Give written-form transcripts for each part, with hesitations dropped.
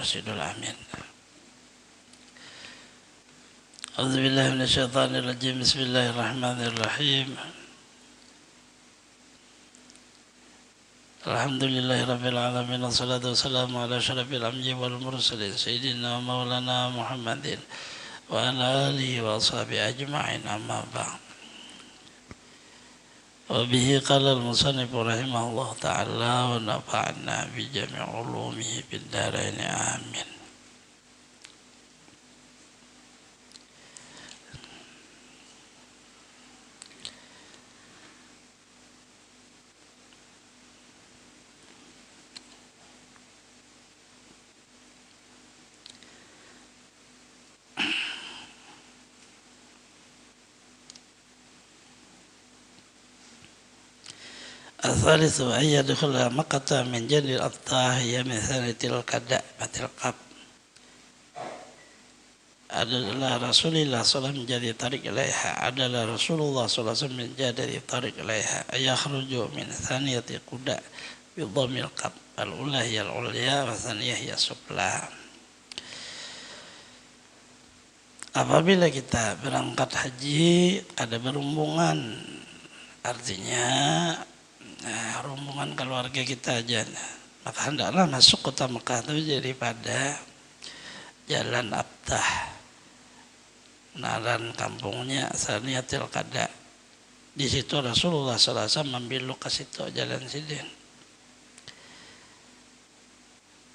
Rasulul amin. A'udzubillahi minasyaitonirrajim. Bismillahirrahmanirrahim. Alhamdulillahirabbil alamin wassalatu wassalamu ala asyrafil anbiya'i wal mursalin sayyidina wa maulana Muhammadin wa ala alihi wa ashabihi ajma'in, amma ba'd. Wa bihi qala al-musannif rahimahullah ta'ala wa nafa'na bi jami' ulumihi fid dharain amin. الثالث أن يدخل مقطع من جل الطاهية من ثانية القداء القب adalah Rasulullah SAW menjadi tarik ilaiha, adalah Rasulullah SAW menjadi tarik ilaiha, ayakhruju min thaniyati quda bi dhammil qab al-ula hiya al-ulya wa thaniyah hiya sufla. Apabila kita berangkat haji ada berhubungan, artinya rombongan keluarga kita aja, maka hendaklah masuk kota Mekah itu daripada jalan Abtah, naran kampungnya Saniyatil Qada. Di situ Rasulullah SAW membelok ke situ jalan Sidin,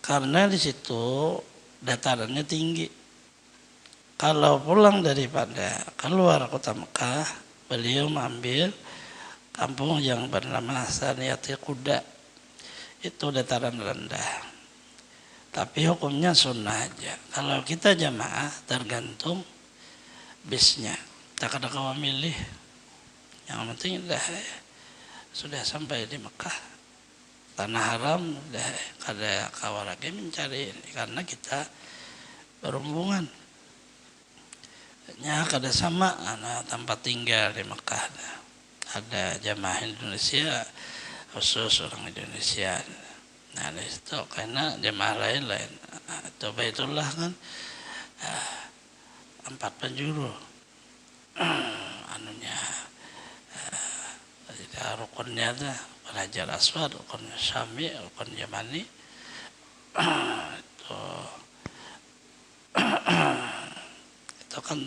karena di situ datarannya tinggi. Kalau pulang daripada keluar kota Mekah, beliau mengambil kampung yang bernama Saniyatil Quda, itu dataran rendah, tapi hukumnya sunnah aja. Kalau kita jamaah tergantung bisnya, tak ada kawan milih, yang penting sudah sampai di Mekah, tanah haram, sudah kada kawan lagi mencari ini, karena kita berhubungan kada sama tempat tinggal di Mekah. Ada jamaah Indonesia khusus orang Indonesia. Nah itu karena jamaah lain-lain itu Baitullah kan 4 penjuru anunya rukunnya ada Hajar Aswad, rukun Syami, rukun Yamani itu kan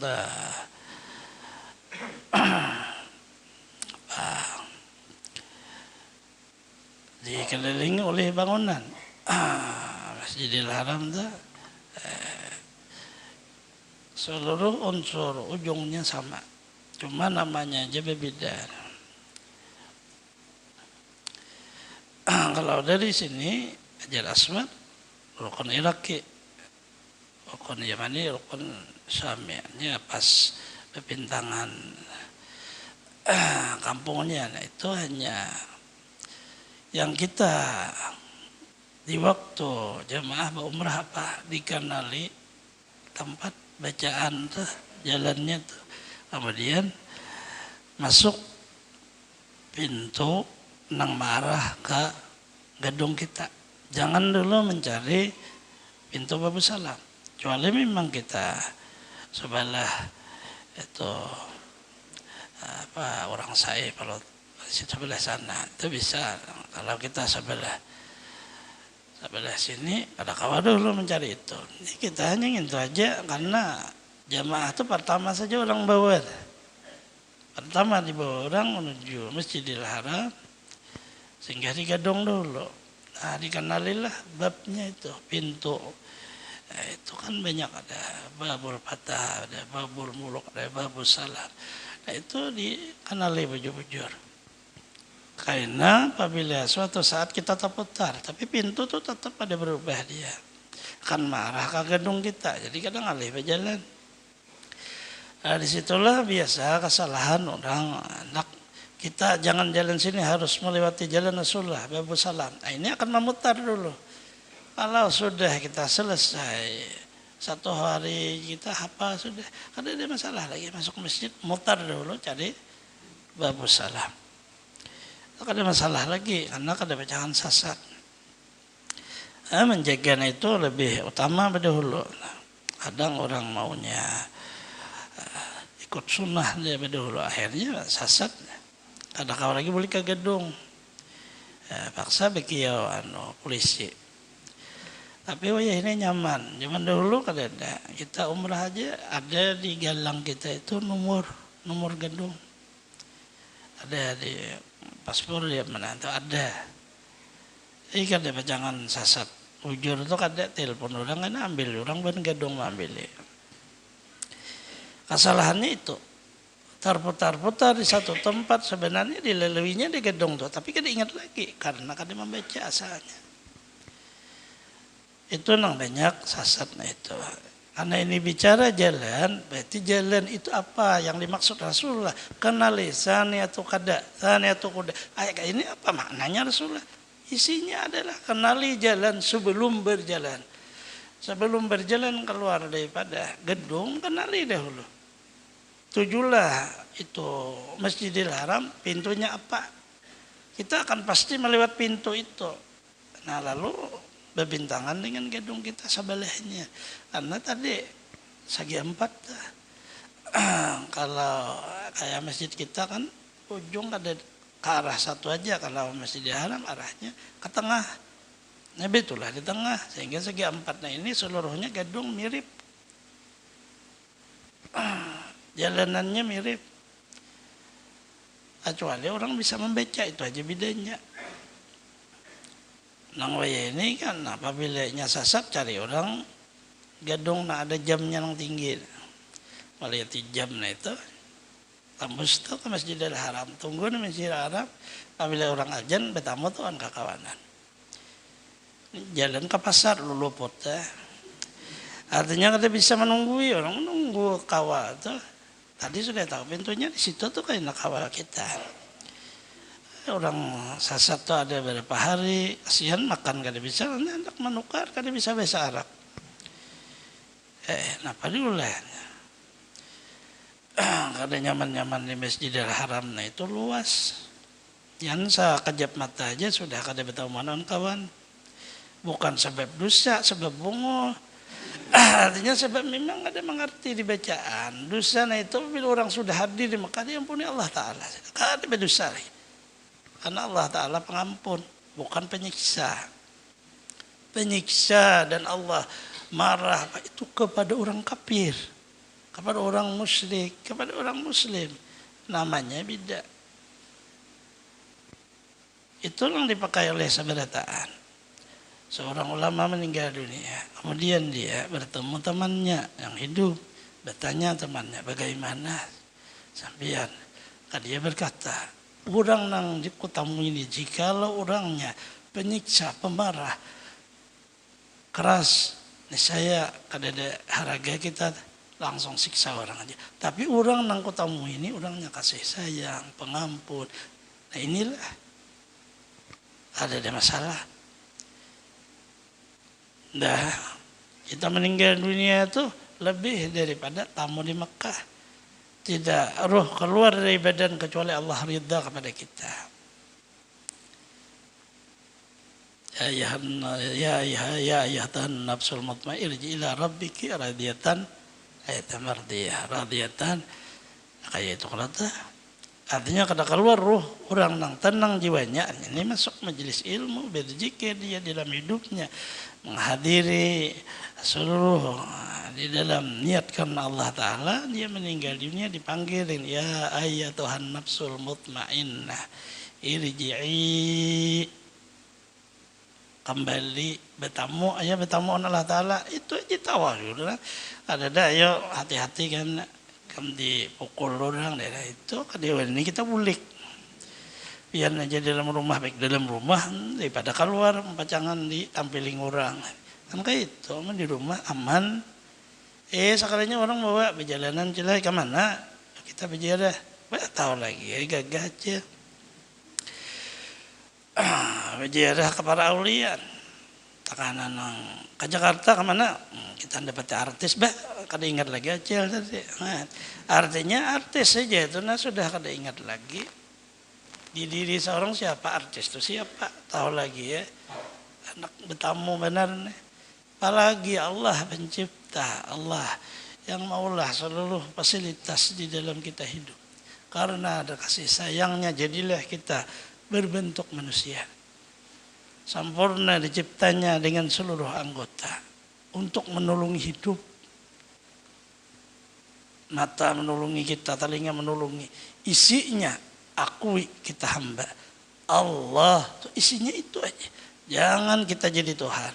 dikelilingi oleh bangunan Masjidil Haram itu seluruh unsur ujungnya sama, cuma namanya aja berbeda. Kalau dari sini Hajar Aswad rukun Iraki, rukun Yamani, rukun Syami'nya pas pepintangan kampungnya. Nah itu hanya yang kita di waktu jamaah umrah apa dikenali tempat bacaan tuh, jalannya tuh, kemudian masuk pintu nang marah ke gedung kita. Jangan dulu mencari pintu Babu Salam, kecuali memang kita sebelah itu orang Sa'i, kalau sebelah sana itu bisa. Kalau kita sebelah sini ada kawan dulu mencari itu. Ini kita hanya itu aja, karena jamaah itu pertama saja orang bawa. Pertama dibawa orang menuju Masjidil Haram, sehingga di gedung dulu. Nah dikenalilah babnya itu, pintu. Nah, itu kan banyak, ada babul fatah, ada babul muluk, ada babul salam. Nah itu dikenali bujur-bujur. Karena apabila suatu saat kita terputar, tapi pintu tuh tetap ada berubah, dia akan marah ke gedung kita, jadi kadang alih berjalan. Nah, disitulah biasa kesalahan orang anak kita, jangan jalan sini, harus melewati jalan Rasulullah, Babu Salam. Nah, ini akan memutar dulu. Kalau sudah kita selesai 1 hari kita apa sudah, kada ada masalah lagi, masuk masjid mutar dulu cari Babu Salam. Kada ada masalah lagi, karena kada jangan sasar. menjaga itu lebih utama pada hulu. Kadang orang maunya ikut sunnah dia pada hulu, akhirnya sasat. Kadang kau lagi boleh ke gedung, paksa bekiau polisi. Tapi ini nyaman. Zaman dahulu kan ada. Kita umrah aja ada di galang kita itu nomor gedung. Ada di paspor dia mana itu ada. Ini kan dia jangan sasat. Ujur itu ada telepon orang kan ambil orang ban gedung ambil. Kesalahannya itu terputar-putar di satu tempat sebenarnya dilaluinya di gedung tuh, tapi kan ingat lagi karena kan dia membaca asalnya. Itu nang banyak sasatnya itu. Karena ini bicara jalan, berarti jalan itu apa yang dimaksud Rasulullah? Kenali sani atau kada, sani atau kuda. Ayat ini apa maknanya Rasulullah? Isinya adalah kenali jalan sebelum berjalan. Sebelum berjalan keluar daripada gedung, kenali dahulu. Tujulah itu Masjidil Haram, pintunya apa? Kita akan pasti melewat pintu itu. Nah lalu berbintangan dengan gedung kita sebelahnya. Karena tadi segi empat. Kalau kayak masjid kita kan ujung ada ke arah satu aja. Kalau Masjidil Haram arahnya ke tengah. Nah itulah di tengah. Sehingga segi empatnya ini seluruhnya gedung mirip. Jalanannya mirip. Kecuali orang bisa membaca, itu aja bedanya. Nang waya ini kan apabila sasat cari orang gedung ada jamnya yang tinggi. Melihat jam itu tembus tuh ke Masjidil Haram. Tunggu di Masjidil Haram. Apabila orang ajan bertamu tuh kan kekawanan. Jalan ke pasar luluput. Artinya kita bisa menunggui orang menunggu kawal tuh. Tadi sudah tahu pintunya di situ tuh kayak kawal kita. Orang sasat tuh ada beberapa hari, kasihan makan kada bisa, hendak menukar kada bisa bahasa Arab. Napa dulu lah. Kada nyaman-nyaman di Masjidil Haram, nah itu luas. Yang sekejap mata aja sudah kada bertemu manon kawan. Bukan sebab dosa, sebab bungo. Artinya sebab memang ada mengerti di bacaan. Dosa nah itu bila orang sudah hadir di Mekah diampuni Allah Ta'ala. Kada berdosa. Karena Allah Ta'ala pengampun, bukan penyiksa. Penyiksa dan Allah marah itu kepada orang kafir, kepada orang musyrik, kepada orang muslim. Namanya beda. Itu yang dipakai oleh sabarataan. Seorang ulama meninggal dunia, kemudian dia bertemu temannya yang hidup, bertanya temannya, bagaimana sampean? Dia berkata, orang nang di kotamu ini, jikalau orangnya penyiksa, pemarah, keras, saya kada ada harga kita langsung siksa orang aja. Tapi orang nang kotamu ini orangnya kasih sayang, pengampun. Nah inilah ada masalah. Nah, kita meninggal dunia itu lebih daripada tamu di Mekah. Tidak ruh keluar dari badan kecuali Allah ridha kepada kita. Ya ayatan nafsul mutmainnah ila rabbiki radiyatan mardiyah radiyatan kayak itu kata. Artinya kada keluar ruh orang nang tenang jiwanya. Ini masuk majelis ilmu, berzikir dia dalam hidupnya, menghadiri seluruh di dalam niat karena Allah Ta'ala, dia meninggal dunia dipanggilin, ya ayyatuhan nafsul mutmainnah irji'i, kembali bertamu Allah Ta'ala. Itu aja tawar. Ada ayo hati-hati kan dipukul orang daerah itu kedewan ini kita bulik biar aja dalam rumah, baik dalam rumah daripada keluar pacangan ditampilin orang kan kayak itu di rumah aman. Sekalinya orang bawa perjalanan celai ke mana kita berjalan tahu lagi gagah aja berjalan ke para aulia tekanan ke Jakarta kemana kita dapat artis kada ingat lagi aja tadi. Nah, artinya artis saja itu sudah kada ingat lagi di diri seorang siapa artis itu siapa tahu lagi ya. anak bertamu benar nih. Apalagi Allah pencipta, Allah yang maulah seluruh fasilitas di dalam kita hidup. Karena ada kasih sayangnya jadilah kita berbentuk manusia. Sempurna diciptanya dengan seluruh anggota untuk menolongi hidup. Mata menolongi kita, telinga menolongi. Isinya akui kita hamba. Allah isinya itu aja. Jangan kita jadi Tuhan.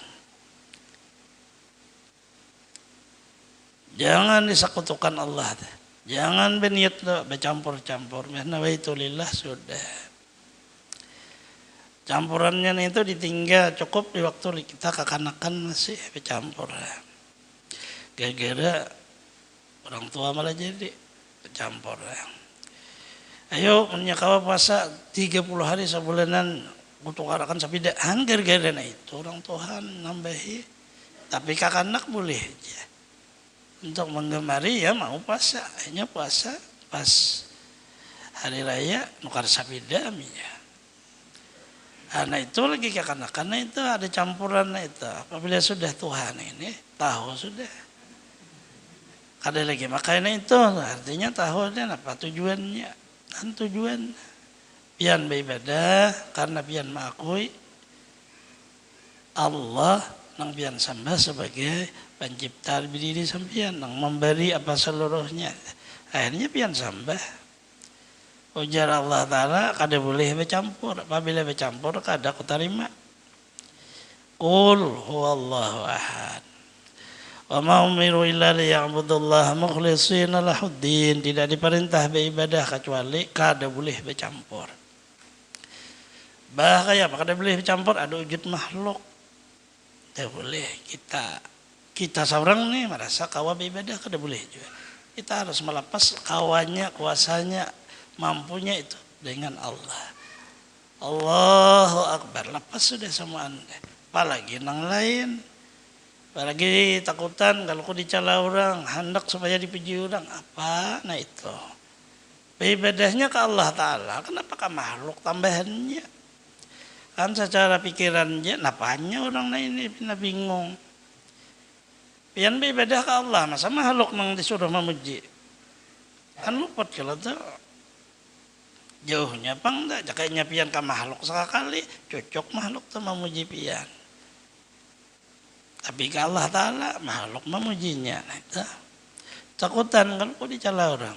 Jangan disekutukan Allah. Jangan berniat bercampur-campur. Nawaitulillah sudah. Campurannya itu ditinggal cukup di waktu kita kekanakan masih bercampur. Gara-gara orang tua malah jadi bercampur. Ayo punya kawa puasa 30 hari sebulanan kutukarakan sapidaan gara-gara itu orang Tuhan nambahi. Tapi kakanak boleh aja. Untuk menggemari ya mau puasa, hanya puasa pas hari raya nukar sapida aminya. Nah itu lagi karena itu ada campuran itu. Apabila sudah Tuhan ini tahu sudah. Ada lagi makanya itu artinya tahu dan apa tujuannya. Dan tujuan pian beribadah karena pian mengakui Allah nang pian sembah sebagai pencipta diri sampian nang memberi apa seluruhnya. Akhirnya pian sembah. Ujar Allah Ta'ala kada boleh bercampur. Apabila bercampur kada aku terima. Qul huwallahu ahad. Wa ma umiru illa liya'budullaha mukhlishina lahuddin. Tidak diperintah beribadah kecuali kada boleh bercampur. Bahaya apa kada boleh bercampur ada wujud makhluk. Tidak boleh kita seorang nih merasa kawa beribadah kada boleh juga. Kita harus melepas kawannya, kuasanya, mampunya itu dengan Allah. Allahu Akbar. Lepas sudah semua anda. Apalagi nang lain. Apalagi takutan kalau ku dicela orang. Hendak supaya dipuji orang. Apa? Nah itu. Ibadahnya ke Allah Ta'ala. Kenapa ke makhluk tambahannya? Kan secara pikirannya. Napanya orang lain ini bingung. Pian beribadah ke Allah. Masa makhluk nang disuruh memuji. Kan luput kalau itu. Jauhnya apa enggak? Jakainya pian ke makhluk sekali. Cocok makhluk itu memuji pian. Tapi ke Allah Ta'ala makhluk memujinya. Nah, itu. Takutan kalau kok dicela orang.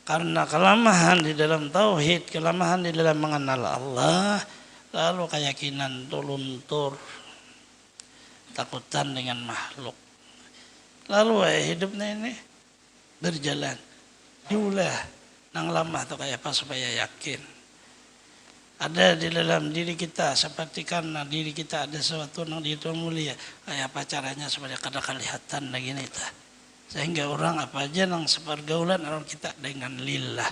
Karena kelemahan di dalam tauhid, kelemahan di dalam mengenal Allah, lalu keyakinan luntur, takutan dengan makhluk. Lalu hidupnya ini berjalan. Diulah nang lama atau kayak apa supaya yakin. Ada di dalam diri kita seperti karena diri kita ada sesuatu nang itu mulia. Kayak apa caranya supaya kada kelihatan lagi nih ta. Sehingga orang apa aja nang sepergaulan orang kita dengan lillah.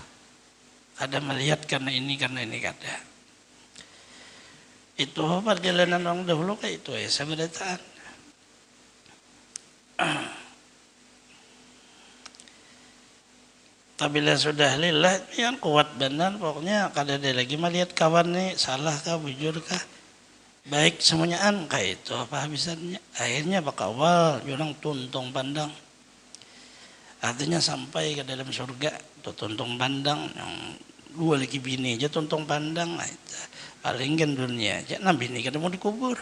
Ada melihat karena ini kada. Itu perjalanan orang dahulu kayak itu ya seberataan. Apabila sudah lillah yang kuat benar pokoknya kada ada lagi melihat kawan nih salah kah bujur kah baik semuanya kayak itu apa habisannya akhirnya bakawal jurang tuntung pandang artinya sampai ke dalam surga tuh tuntung pandang yang dua lagi bini aja tuntung pandang nah, itu. Paling kan dunia aja nah bini kada mau dikubur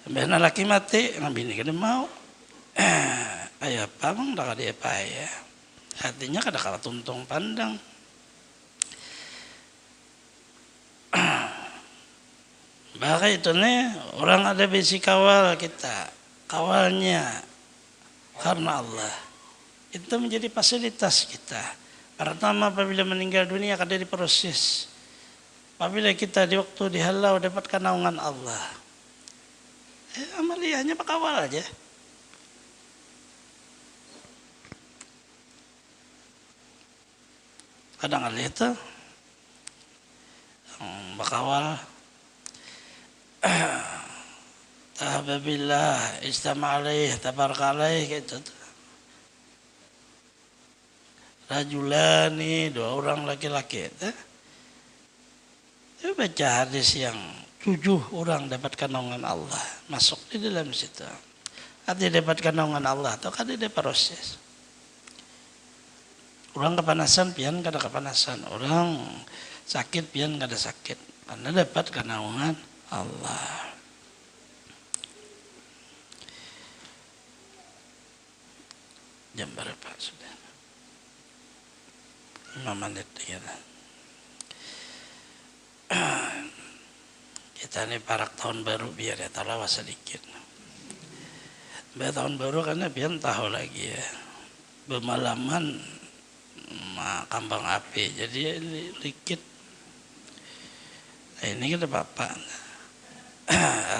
benar laki mati nah bini kada mau ayo apa bang dah kada apa ya. Artinya kada kalah tuntung pandang. Bahkan itu nih orang ada besi kawal kita. Kawalnya karena Allah. Itu menjadi fasilitas kita. Pertama apabila meninggal dunia kada diproses. Apabila kita di waktu dihalau dapatkan naungan Allah. Amaliyahnya pak kawal aja. Kadang ada itu bakawal tahababillah istama alaih tabaraka alaih gitu rajulani dua orang laki-laki itu baca hadis yang 7 orang dapat naungan Allah masuk di dalam situ. Artinya dapat naungan Allah atau kan ada proses. Orang kepanasan pian kada kepanasan, orang sakit pian kada sakit karena dapat naungan Allah. Jam berapa sudah? 5 menit ya. Kita ini parak tahun baru biar ya talawa sedikit. Biar tahun baru karena biar tahu lagi ya. Bermalaman kambang api jadi dikit. Nah, ini kita bapak.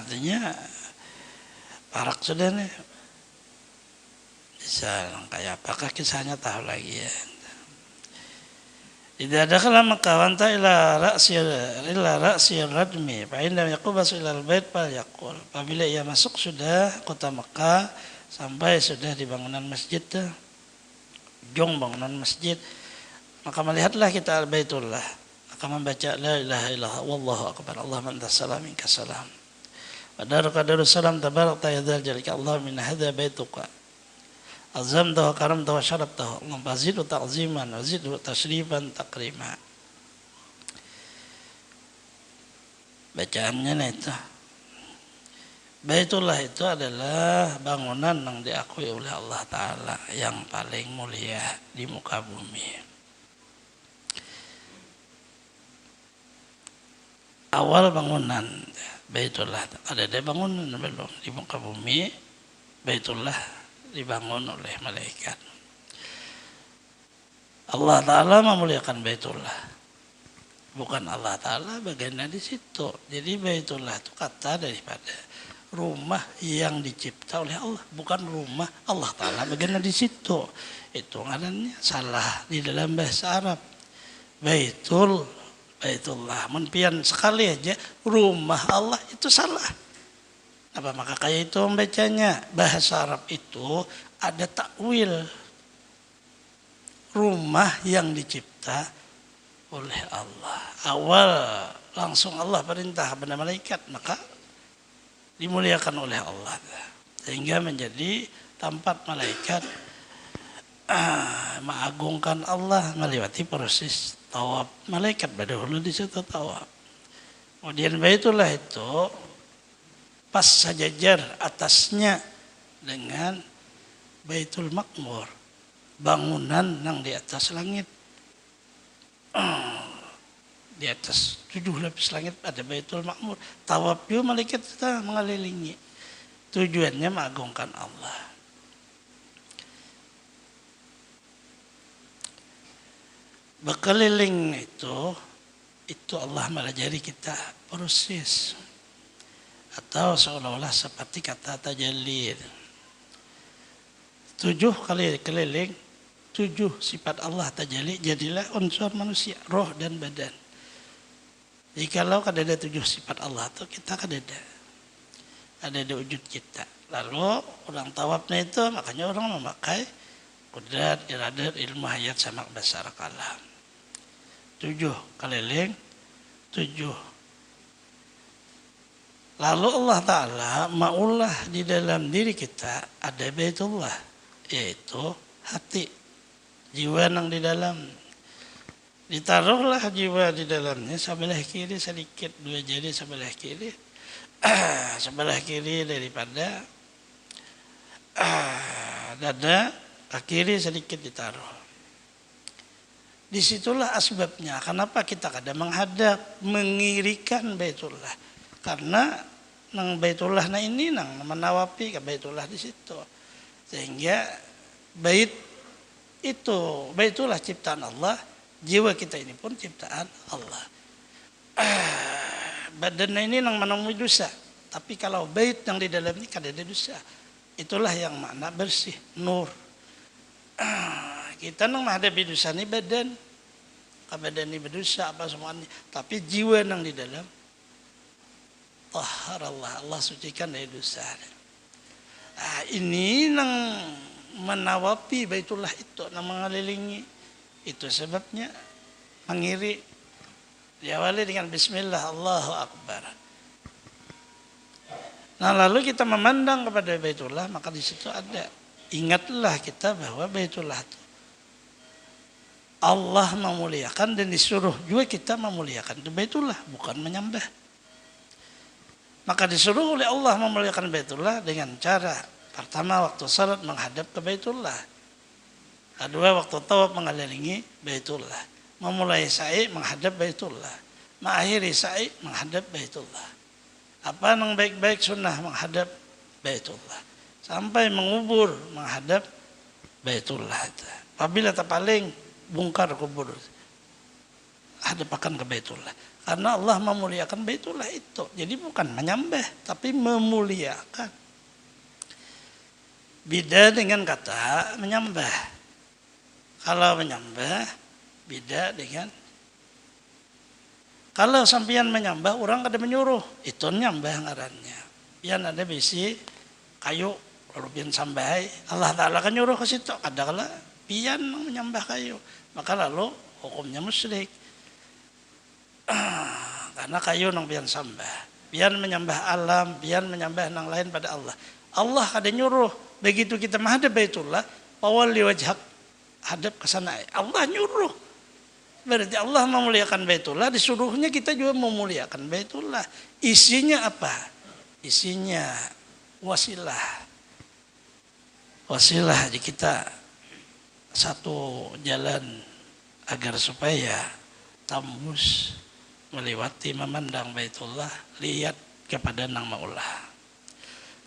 Artinya parak sudah nih. Bisa kayak apakah kisahnya tahu lagi ya. Tidak ada kalam kawan ta ila ra'si radmi fa inna yaqubas ila al-bait fa yaqul. Apabila ia masuk sudah kota Mekah sampai sudah di bangunan masjid jong bangunan masjid, maka melihatlah kita al-baitullah, maka membaca la ilaha illallah wallahu akbar Allahumma antas salam minka salam wa daruka darussalam tabarakta ya dzal jalali Allah min hadza baituka azamtahu karamtahu syarabtahu Allah bazidu ta'ziman wa zidu tashrifan takrima. Bacaannya itu Baitullah itu adalah bangunan yang diakui oleh Allah Ta'ala yang paling mulia di muka bumi. Awal bangunan Baitullah ada bangunan belum di muka bumi. Baitullah dibangun oleh malaikat. Allah Ta'ala memuliakan Baitullah, bukan Allah Ta'ala bagiannya di situ. Jadi Baitullah itu kata daripada rumah yang dicipta oleh Allah, bukan rumah Allah Ta'ala bagiannya di situ. Itu ngarannya salah di dalam bahasa Arab. Baitullah menpian sekali aja rumah Allah itu salah. Apa maka kayak itu membacanya? Bahasa Arab itu ada takwil rumah yang dicipta oleh Allah. Awal langsung Allah perintah kepada malaikat, maka dimuliakan oleh Allah sehingga menjadi tempat malaikat mengagungkan Allah melewati proses tawaf. Malaikat berdahulu di situ tawaf. Kemudian Baitullah itu pas sejajar atasnya dengan Baitul Makmur, bangunan yang di atas langit. Di atas 7 lapis langit ada Baitul Makmur. Tawaf juga malaikat kita mengelilingi. Tujuannya mengagungkan Allah. Berkeliling itu Allah melajari kita proses. Atau seolah-olah seperti kata tajalli. 7 kali keliling, 7 sifat Allah tajalli, jadilah unsur manusia, roh dan badan. Jikalau ada 7 sifat Allah itu kita ada wujud kita. Lalu orang tawafnya itu makanya orang memakai kudrat, iradat, ilmu hayat sama basar kalam. 7 keliling, 7. Lalu Allah Ta'ala maulah di dalam diri kita ada Baitullah, yaitu hati, jiwa yang di dalam. Ditaruhlah jiwa di dalamnya sebelah kiri sedikit, 2 jari sebelah kiri, sebelah kiri daripada dada, ke kiri sedikit ditaruh. Disitulah asbabnya. Kenapa kita kadang menghadap, mengirikan Baitullah? Karena nang Baitullah ini nang menawapi ke Baitullah di situ. Sehingga Baitullah ciptaan Allah, jiwa kita ini pun ciptaan Allah. Badan ini nang menemui dosa. Tapi kalau bait yang di dalam ini kada ada dosa. Itulah yang makna bersih, nur. Kita nang menghadapi dosa ini badan. Badan ini berdosa apa semuanya. Tapi jiwa yang di dalam taharallah, Allah sucikan dari dosa. Ini nang menawapi Baitullah itu, nang mengelilingi. Itu sebabnya mengiri. Diawali dengan Bismillah, Allahu Akbar. Nah lalu kita memandang kepada Baitullah, maka di situ ada, ingatlah kita bahwa Baitullah itu Allah memuliakan dan disuruh juga kita memuliakan itu Baitullah, bukan menyembah. Maka disuruh oleh Allah memuliakan Baitullah dengan cara pertama waktu salat menghadap ke Baitullah, kedua waktu tawaf mengelilingi Baitullah, memulai sa'i menghadap Baitullah, mengakhiri sa'i menghadap Baitullah. Apa yang baik-baik sunnah menghadap Baitullah, sampai mengubur menghadap Baitullah. Apabila tak paling bongkar kubur, hadapakan ke Baitullah. Karena Allah memuliakan Baitullah itu. Jadi bukan menyembah, tapi memuliakan. Beda dengan kata menyembah. Kalau menyembah, beda dengan kalau sampian menyembah, orang kada menyuruh, itu nyembah ngarannya. Pian ada bisi kayu, lalu pian sambai, Allah Ta'ala kan nyuruh ke situ. Kadang-kala pian menyembah kayu, maka lalu hukumnya musyrik. Karena kayu nang pian sambah, pian menyembah alam, pian menyembah nang lain pada Allah. Allah kada nyuruh, begitu kita menghadap Baitullah, pawali wajhak, hadap ke sana. Allah nyuruh. Berarti Allah memuliakan Baitullah, disuruhnya kita juga memuliakan Baitullah. Isinya apa? Isinya wasilah. Wasilah di kita satu jalan agar supaya tembus melewati memandang Baitullah, lihat kepada nang maulah.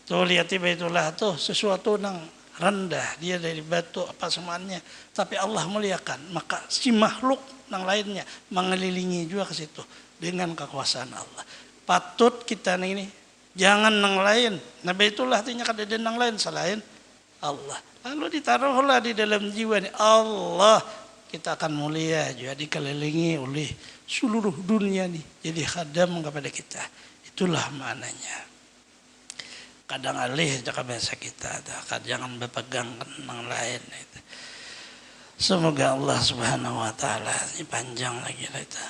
Tuh lihati Baitullah tuh sesuatu nang rendah, dia dari batu apa semuanya, tapi Allah muliakan, maka si makhluk nang lainnya mengelilingi juga ke situ dengan kekuasaan Allah. Patut kita ini jangan nang lain. Nah Baitullah artinya kada ada nang lain selain Allah. Lalu ditaruhlah di dalam jiwa ini Allah, kita akan mulia juga dikelilingi oleh seluruh dunia nih. Jadi khadam kepada kita. Itulah maknanya. Kadang alih jaka bahasa kita, jangan berpegang nang lain. Semoga Allah Subhanahu wa taala ini panjang lagi kita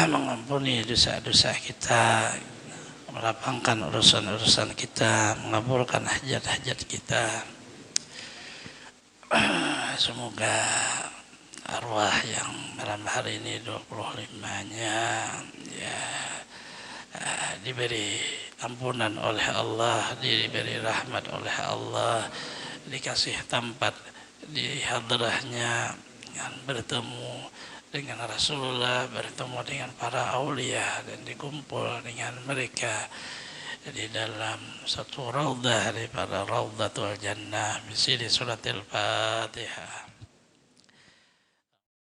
mengampuni dosa-dosa kita, melapangkan urusan-urusan kita, mengabulkan hajat-hajat kita. Semoga arwah yang malam hari ini 25-nya ya diberi ampunan oleh Allah, diberi rahmat oleh Allah, dikasih tempat di hadrahnya, bertemu dengan Rasulullah, bertemu dengan para aulia dan dikumpul dengan mereka di dalam satu raudhah daripada Raudhatul Jannah. Bismillahirrahmanirrahim. Fatihah.